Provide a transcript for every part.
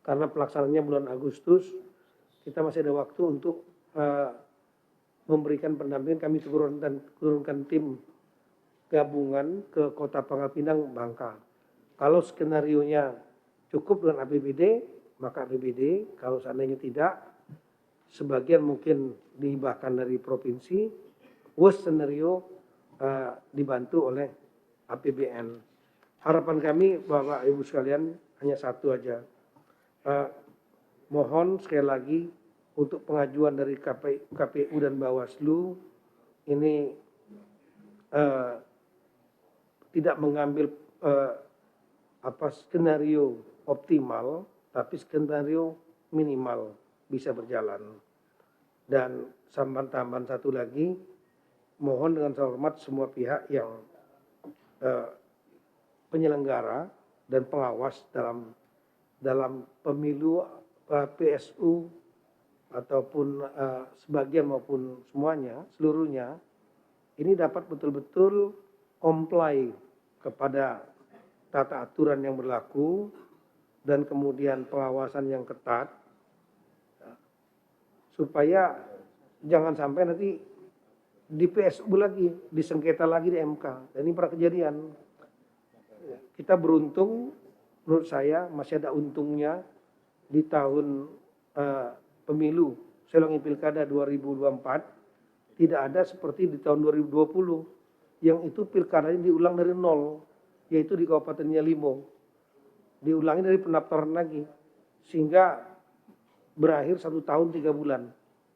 karena pelaksanaannya bulan Agustus, kita masih ada waktu untuk memberikan pendampingan. Kami turunkan tim gabungan ke Kota Pangkal Pinang, Bangka. Kalau skenarionya cukup dengan APBD, maka APBD. Kalau seandainya tidak, sebagian mungkin dihibahkan dari provinsi. Worst scenario dibantu oleh APBN. Harapan kami Bapak Ibu sekalian hanya satu aja. Mohon sekali lagi untuk pengajuan dari KPU dan Bawaslu ini tidak mengambil skenario optimal, tapi skenario minimal bisa berjalan. Dan tambahan satu lagi, mohon dengan hormat semua pihak yang penyelenggara dan pengawas dalam pemilu PSU ataupun sebagian maupun semuanya, seluruhnya, ini dapat betul-betul comply kepada tata aturan yang berlaku dan kemudian pengawasan yang ketat, supaya jangan sampai nanti di PSU lagi, disengketa lagi di MK. Dan ini pernah kejadian. Kita beruntung, menurut saya masih ada untungnya di tahun pemilu Selongi Pilkada 2024 tidak ada seperti di tahun 2020 yang itu pilkadanya diulang dari nol, yaitu di Kabupaten Yalimo, diulangi dari pendaftaran lagi, sehingga berakhir 1 tahun 3 bulan.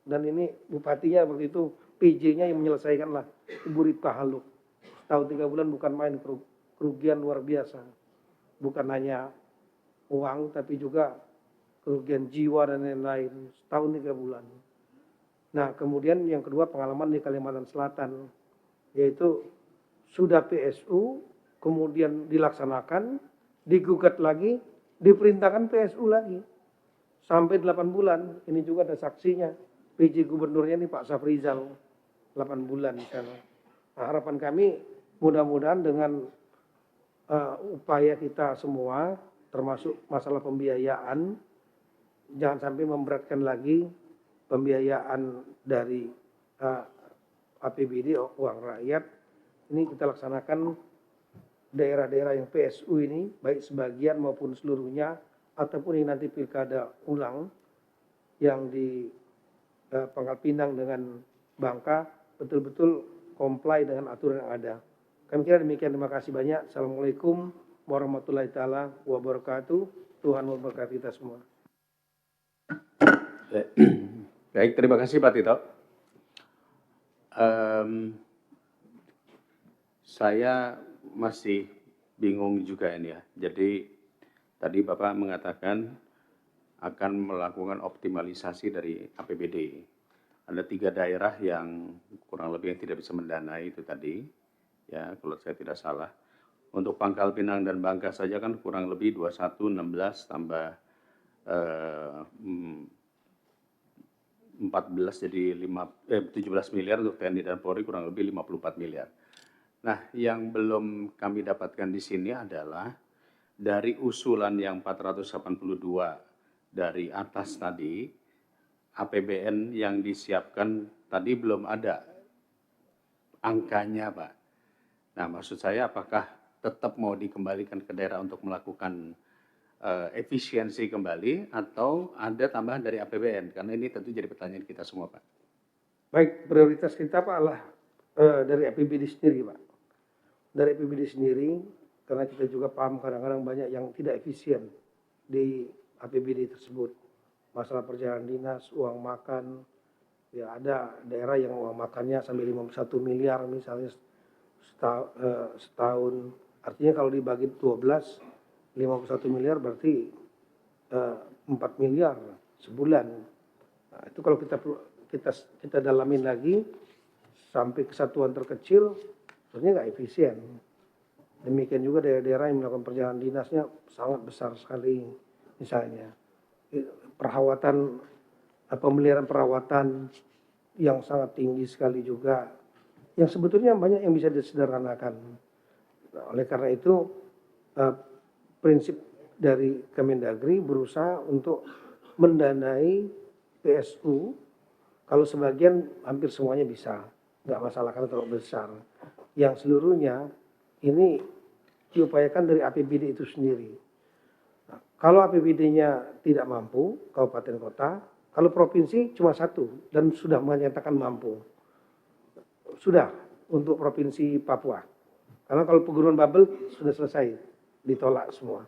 Dan ini bupatinya waktu itu PJ-nya yang menyelesaikan lah, Ibu Ripka Haluk. Tahun 3 bulan bukan main, kerugian luar biasa, bukan hanya uang tapi juga kerugian jiwa dan lain-lain, setahun 3 bulan. Nah, kemudian yang kedua pengalaman di Kalimantan Selatan, yaitu sudah PSU, kemudian dilaksanakan, digugat lagi, diperintahkan PSU lagi. Sampai 8 bulan, ini juga ada saksinya. PJ Gubernurnya ini Pak Safrizal, 8 bulan di sana. Nah, harapan kami mudah-mudahan dengan upaya kita semua, termasuk masalah pembiayaan, jangan sampai memberatkan lagi pembiayaan dari APBD, uang rakyat. Ini kita laksanakan daerah-daerah yang PSU ini, baik sebagian maupun seluruhnya, ataupun yang nanti pilkada ulang yang di Pangkal Pinang dengan Bangka, betul-betul comply dengan aturan yang ada. Kami kira demikian, terima kasih banyak. Assalamualaikum warahmatullahi taala wabarakatuh. Tuhan memberkati kita semua. Baik, terima kasih Pak Tito. Saya masih bingung juga ini ya. Jadi tadi Bapak mengatakan akan melakukan optimalisasi dari APBD. Ada 3 daerah yang kurang lebih yang tidak bisa mendanai itu tadi, ya kalau saya tidak salah. Untuk Pangkal Pinang dan Bangka saja kan kurang lebih 21, 16 tambah 14 jadi 17 miliar untuk TNI dan Polri, kurang lebih 54 miliar. Nah, yang belum kami dapatkan di sini adalah dari usulan yang 482 dari atas tadi, APBN yang disiapkan tadi belum ada angkanya, Pak. Nah, maksud saya apakah tetap mau dikembalikan ke daerah untuk melakukan efisiensi kembali atau ada tambahan dari APBN? Karena ini tentu jadi pertanyaan kita semua, Pak. Baik, prioritas kita Pak adalah dari APBD sendiri, Pak. Dari APBD sendiri, karena kita juga paham kadang-kadang banyak yang tidak efisien di APBD tersebut. Masalah perjalanan dinas, uang makan, ya ada daerah yang uang makannya sampai 51 miliar misalnya setahun. Artinya kalau dibagi 12, 51 miliar berarti 4 miliar sebulan. Nah, itu kalau kita dalamin lagi sampai kesatuan terkecil, sebenarnya nggak efisien. Demikian juga daerah-daerah yang melakukan perjalanan dinasnya sangat besar sekali, misalnya perawatan, pemeliharaan perawatan yang sangat tinggi sekali juga, yang sebetulnya banyak yang bisa disederhanakan. Nah, oleh karena itu prinsip dari Kemendagri berusaha untuk mendanai PSU. Kalau sebagian hampir semuanya bisa, nggak masalah karena terlalu besar. Yang seluruhnya ini diupayakan dari APBD itu sendiri. Nah, kalau APBD-nya tidak mampu, kabupaten kota, kalau provinsi cuma satu dan sudah menyatakan mampu. Sudah untuk provinsi Papua. Karena kalau pegunungan Babel sudah selesai, ditolak semua.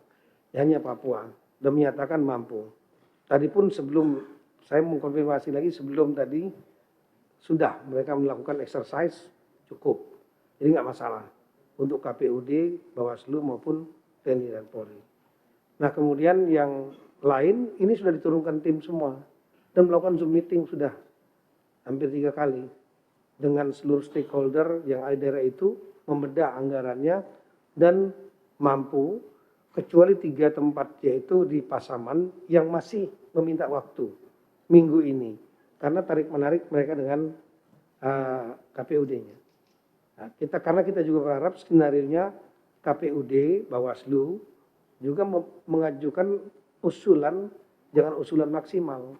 Hanya Papua dan menyatakan mampu. Tadi pun sebelum saya mengkonfirmasi lagi sebelum tadi sudah mereka melakukan exercise cukup. Jadi nggak masalah untuk KPUD, Bawaslu maupun TNI dan Polri. Nah kemudian yang lain ini sudah diturunkan tim semua dan melakukan Zoom meeting sudah hampir 3 kali dengan seluruh stakeholder yang ada di daerah itu membedah anggarannya dan mampu kecuali 3 tempat yaitu di Pasaman yang masih meminta waktu minggu ini karena tarik menarik mereka dengan KPUD-nya. Nah, karena kita juga berharap skenarionya KPUD Bawaslu juga mengajukan usulan, jangan usulan maksimal,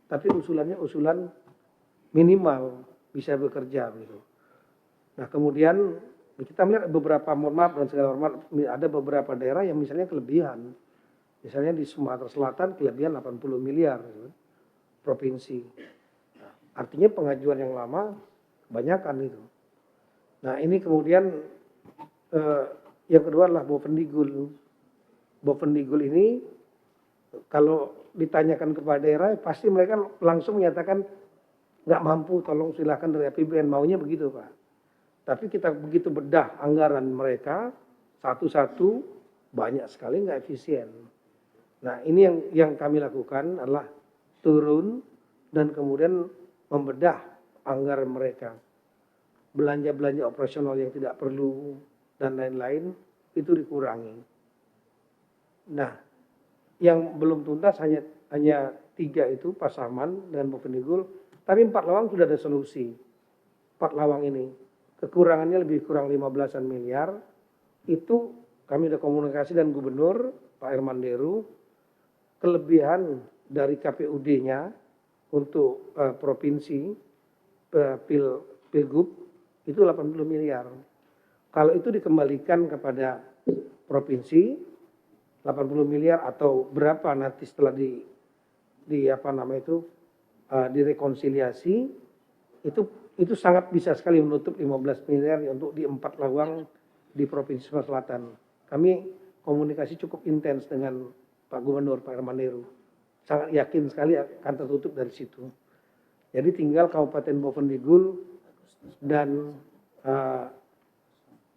tapi usulannya usulan minimal bisa bekerja gitu. Nah kemudian kita melihat beberapa, mohon maaf dan segala hormat, ada beberapa daerah yang misalnya kelebihan. Misalnya di Sumatera Selatan kelebihan 80 miliar gitu, provinsi. Nah, artinya pengajuan yang lama kebanyakan itu. Nah ini kemudian yang kedua adalah Bovendigul. Bovendigul ini kalau ditanyakan kepada daerah pasti mereka langsung menyatakan nggak mampu, tolong silakan dari APBN, maunya begitu Pak. Tapi kita begitu bedah anggaran mereka satu-satu banyak sekali nggak efisien. Nah ini yang kami lakukan adalah turun dan kemudian membedah anggaran mereka. Belanja-belanja operasional yang tidak perlu dan lain-lain itu dikurangi. Nah yang belum tuntas hanya 3 itu Pasaman dan Bovendigul, tapi 4 lawang sudah ada solusi. 4 lawang ini kekurangannya lebih kurang 15-an miliar. Itu kami ada komunikasi dan Gubernur Pak Herman Deru, kelebihan dari KPUD-nya untuk provinsi Pilgub itu 80 miliar. Kalau itu dikembalikan kepada provinsi 80 miliar atau berapa nanti setelah direkonsiliasi itu sangat bisa sekali menutup 15 miliar untuk di 4 lawang di Provinsi Sumatera Selatan. Kami komunikasi cukup intens dengan Pak Gubernur Pak Herman Deru. Sangat yakin sekali akan tertutup dari situ. Jadi tinggal Kabupaten Bovendigul dan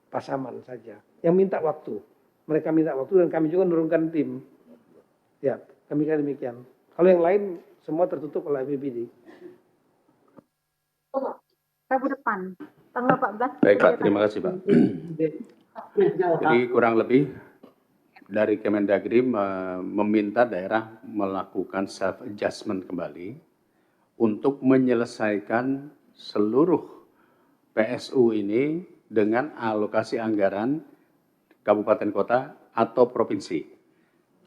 Pasaman saja yang minta waktu. Mereka minta waktu dan kami juga menurunkan tim. Ya, kami kira demikian. Kalau yang lain semua tertutup oleh APBD. Rabu depan, tanggal 14. Baik Pak, terima kasih Pak. Jadi kurang lebih dari Kemendagri meminta daerah melakukan self adjustment kembali untuk menyelesaikan seluruh PSU ini dengan alokasi anggaran kabupaten kota atau provinsi.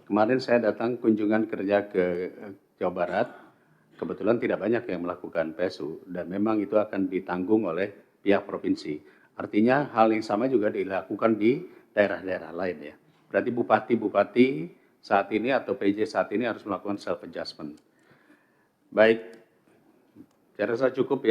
Kemarin saya datang kunjungan kerja ke Jawa Barat, kebetulan tidak banyak yang melakukan PSU dan memang itu akan ditanggung oleh pihak provinsi. Artinya hal yang sama juga dilakukan di daerah-daerah lain ya. Berarti bupati-bupati saat ini atau PJ saat ini harus melakukan self adjustment. Baik, saya rasa cukup ya.